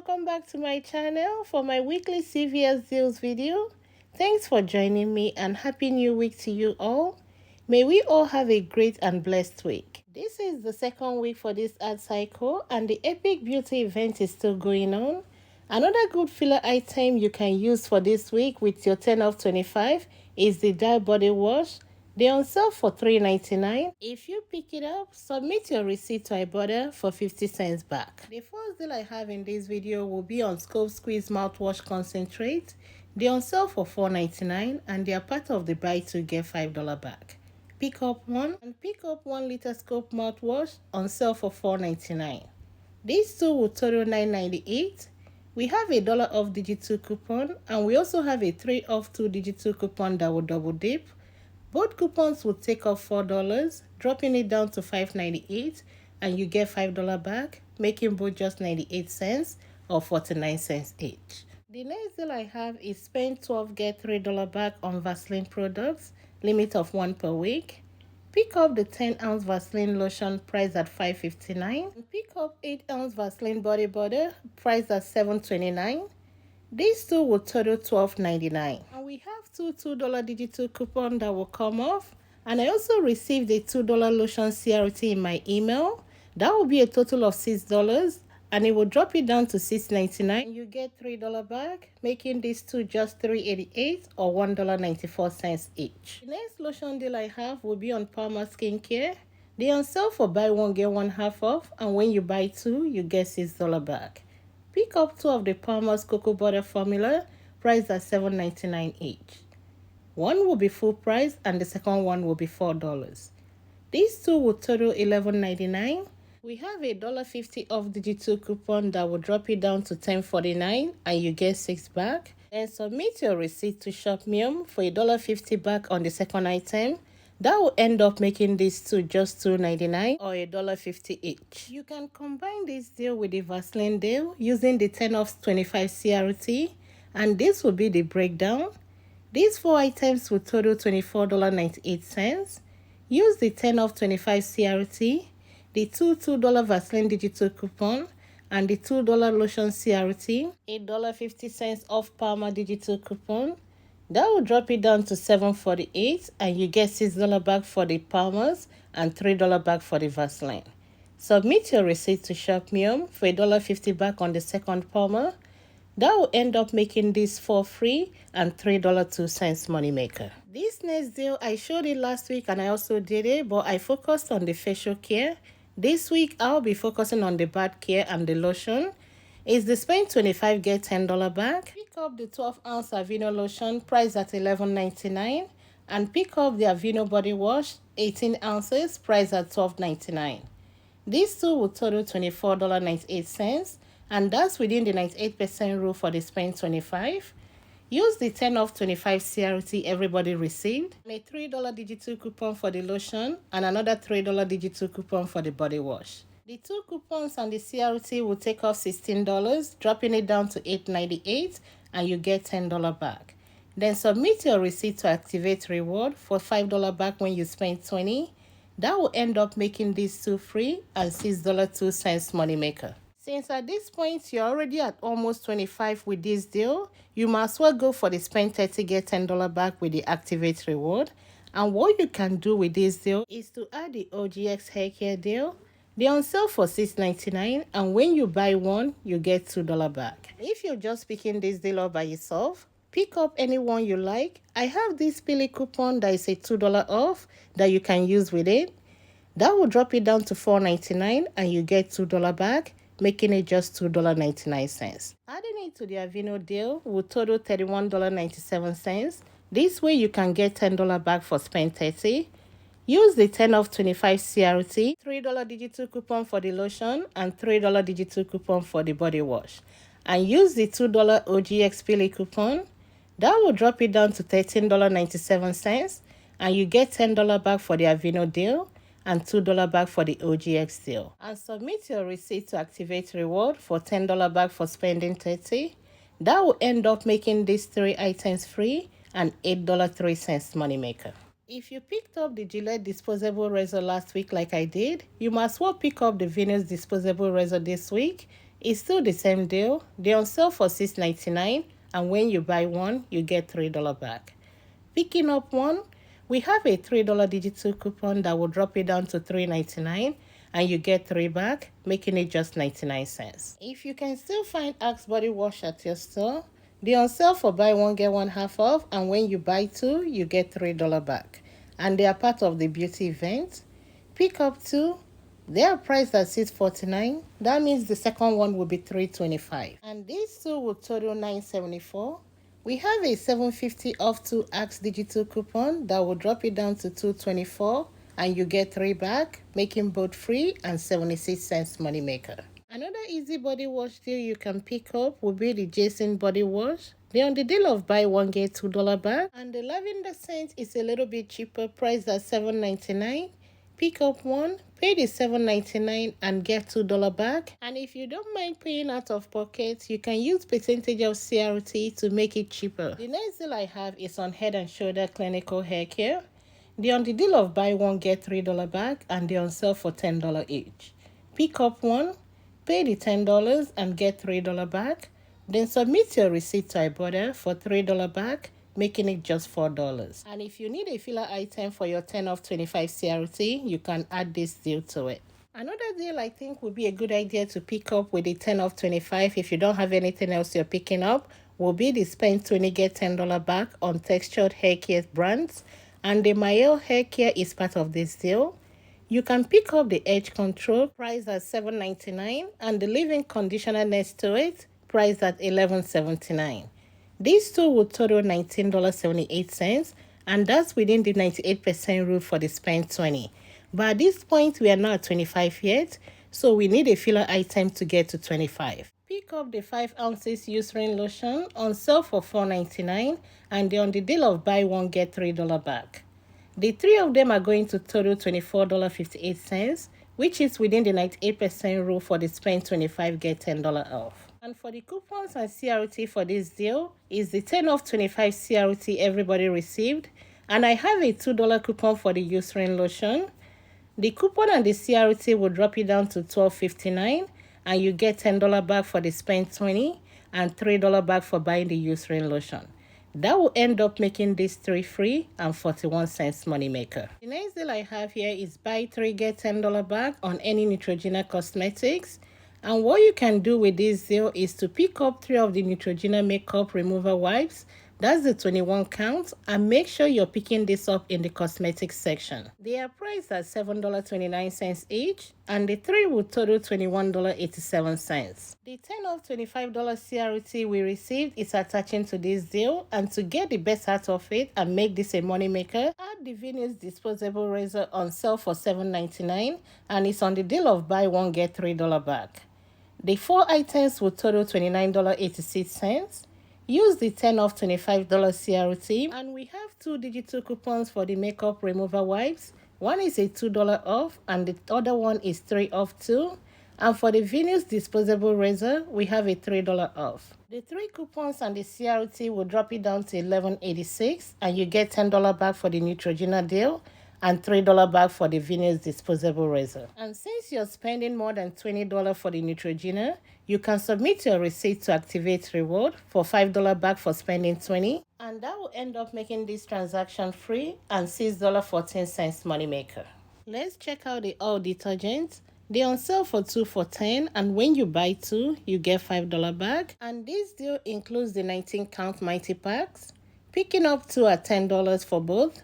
welcome back to my channel for my weekly CVS deals video. Thanks for joining me and happy new week to you all. May we all have a great and blessed week. This is the second week for this ad cycle and the Epic Beauty event is still going on. Another good filler item you can use for this week with your 10 off 25 is the dye body wash. They're on sale for $3.99. If you pick it up, submit your receipt to Ibotta for 50 cents back. The first deal I have in this video will be on Scope Squeeze Mouthwash Concentrate. They're on sale for $4.99 and they are part of the buy 2 get $5 back. Pick up one and pick up 1 liter Scope Mouthwash on sale for $4.99. These two will total $9.98. We have a $1 off digital coupon and we also have a 3 off 2 digital coupon that will double dip. Both coupons will take off $4, dropping it down to $5.98, and you get $5 back, making both just 98 cents or 49 cents each. The next deal I have is spend 12 get $3 back on Vaseline products, limit of 1 per week. Pick up the 10-ounce Vaseline lotion priced at $5.59 and pick up 8-ounce Vaseline body butter priced at $7.29. These two will total $12.99. And we have two $2 digital coupons that will come off. And I also received a $2 lotion CRT in my email. That will be a total of $6. And it will drop it down to $6.99. And you get $3 back, making these two just $3.88 or $1.94 each. The next lotion deal I have will be on Palmer Skincare. They are on sale for buy one get one half off. And when you buy two, you get $6 back. Pick up 2 of the Palmer's Cocoa Butter Formula, priced at $7.99 each. One will be full price and the second one will be $4. These two will total $11.99. We have a $1.50 off digital coupon that will drop it down to $10.49 and you get 6 back. Then submit your receipt to Shopmium for a $1.50 back on the second item. That will end up making these two just $2.99 or a $1.50 each. You can combine this deal with the Vaseline deal using the 10 off 25 CRT, and this will be the breakdown. These 4 items will total $24.98. Use the 10 off 25 CRT, the two $2 Vaseline digital coupon, and the $2 lotion CRT, $1.50 off Palmer digital coupon. That will drop it down to $7.48 and you get $6 back for the Palmers and $3 back for the Vaseline. Submit your receipt to Shopmium for a $1.50 back on the second Palmer. That will end up making this 4 free and $3.02 moneymaker. This next deal, I showed it last week and I also did it, but I focused on the facial care. This week, I'll be focusing on the bath care and the lotion. Is the spend 25 get $10 back. Pick up the 12-ounce Aveeno lotion priced at $11.99 and pick up the Aveeno body wash 18 ounces priced at $12.99. These two will total $24.98 and that's within the 98% rule for the spend 25. Use the 10 off 25 CRT everybody received, and a $3 digital coupon for the lotion and another $3 digital coupon for the body wash. The 2 coupons on the CRT will take off $16, dropping it down to $8.98 and you get $10 back. Then submit your receipt to activate reward for $5 back when you spend $20. That will end up making these 2 free and $6.02 moneymaker. Since at this point you're already at almost 25 with this deal, you might as well go for the spend 30 get $10 back with the activate reward. And what you can do with this deal is to add the OGX hair care deal. They're on sale for $6.99 and when you buy one, you get $2 back. If you're just picking this deal up by yourself, pick up any one you like. I have this Pili coupon that is a $2 off that you can use with it. That will drop it down to $4.99 and you get $2 back, making it just $2.99. Adding it to the Aveeno deal will total $31.97. This way you can get $10 back for spend 30. Use the 10 off 25 CRT, $3 digital coupon for the lotion, and $3 digital coupon for the body wash. And use the $2 OGX Pili coupon. That will drop it down to $13.97, and you get $10 back for the Aveeno deal and $2 back for the OGX deal. And submit your receipt to activate reward for $10 back for spending 30. That will end up making these 3 items free and $8.03 moneymaker. If you picked up the Gillette disposable razor last week like I did, you must well pick up the Venus disposable razor this week. It's still the same deal. They're on sale for $6.99, and when you buy one, you get $3 back. Picking up one, we have a $3 digital coupon that will drop it down to $3.99, and you get 3 back, making it just 99 cents. If you can still find Axe body wash at your store, they're on sale for buy one get one half off, and when you buy two, you get $3 back. And they are part of the beauty event. Pick up two. They are priced at $6.49. That means the second one will be $3.25. And these two will total $9.74. We have a $7.50 off 2 Axe digital coupon that will drop it down to $2.24, and you get 3 back, making both free and 76 cents money maker. Another easy body wash deal you can pick up will be the Jason body wash. They're on the deal of buy one get $2 back, and the lavender scent is a little bit cheaper, priced at $7.99. Pick up one, pay the $7.99 and get $2 back. And if you don't mind paying out of pocket, you can use percentage of CRT to make it cheaper. The next deal I have is on Head and Shoulder Clinical Hair Care. They're on the deal of buy one get $3 back, and they're on sale for $10 each. Pick up one, pay the $10 and get $3 back. Then submit your receipt to Ibotta for $3 back, making it just $4. And if you need a filler item for your 10 off 25 CRT, you can add this deal to it. Another deal I think would be a good idea to pick up with the 10 off 25 if you don't have anything else you're picking up will be the spend 20 get $10 back on textured hair care brands. And the Mael hair care is part of this deal. You can pick up the Edge Control, priced at $7.99, and the leave-in conditioner next to it, priced at $11.79. These two will total $19.78, and that's within the 98% rule for the spend 20. But at this point, we are not at 25 yet, so we need a filler item to get to 25. Pick up the 5 ounces Eucerin lotion on sale for $4.99, and they're on the deal of buy one get $3 back. The 3 of them are going to total $24.58, which is within the 98% rule for the spend 25 get $10 off. And for the coupons and CRT for this deal is the 10 off 25 CRT everybody received, and I have a $2 coupon for the Eucerin lotion. The coupon and the CRT will drop it down to $12.59, and you get $10 back for the spend 20 and $3 back for buying the Eucerin lotion. That will end up making this 3 free and 41 cents money maker. The next deal I have here is buy 3 get $10 back on any Neutrogena cosmetics. And what you can do with this deal is to pick up 3 of the Neutrogena makeup remover wipes. That's the 21 count, and make sure you're picking this up in the cosmetics section. They are priced at $7.29 each, and the 3 will total $21.87. The 10 off $25 CRT we received is attaching to this deal, and to get the best out of it and make this a money maker, add the Aveeno's disposable razor on sale for $7.99, and it's on the deal of buy one get $3 back. The 4 items will total $29.86. Use the 10 off $25 CRT, and we have 2 digital coupons for the makeup remover wipes. One is a $2 off, and the other one is 3 off 2. And for the Aveeno's disposable razor, we have a $3 off. The 3 coupons and the CRT will drop it down to $11.86, and you get $10 back for the Neutrogena deal and $3 back for the Aveeno's disposable razor. And since you're spending more than $20 for the Neutrogena, you can submit your receipt to activate reward for $5 back for spending $20, and that will end up making this transaction free and $6.14 money maker. Let's check out the oil detergents. They're on sale for 2 for $10, and when you buy 2, you get $5 back. And this deal includes the 19 count mighty packs. Picking up 2 at $10 for both.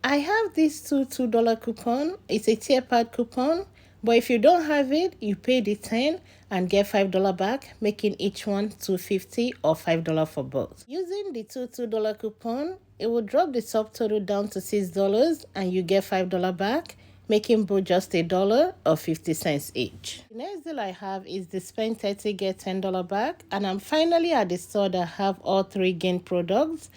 I have this $2 coupon. It's a tier pad coupon, but if you don't have it, you pay the 10 and get $5 back, making each one $2.50 or $5 for both. Using the $2 coupon, it will drop the subtotal down to $6 and you get $5 back, making both just $1 or 50 cents each. The next deal I have is the spend 30 get $10 back, and I'm finally at the store that have all 3 Gain products.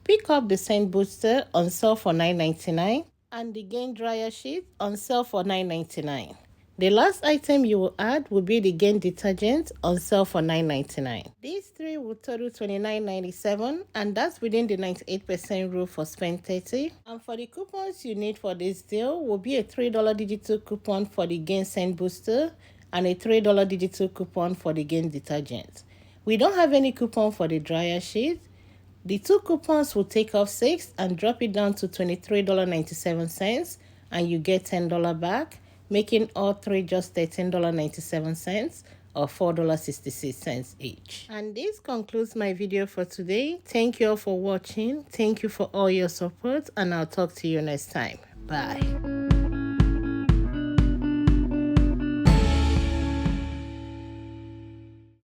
Pick up the scent booster on sale for $9.99 and the Gain dryer sheet on sale for $9.99. The last item you will add will be the Gain detergent on sale for $9.99. These 3 will total $29.97, and that's within the 98% rule for spend 30. And for the coupons you need for this deal will be a $3 digital coupon for the Gain scent booster and a $3 digital coupon for the Gain detergent. We don't have any coupon for the dryer sheet. The 2 coupons will take off 6 and drop it down to $23.97, and you get $10 back, making all 3 just $13.97 or $4.66 each. And this concludes my video for today. Thank you all for watching. Thank you for all your support, and I'll talk to you next time. Bye.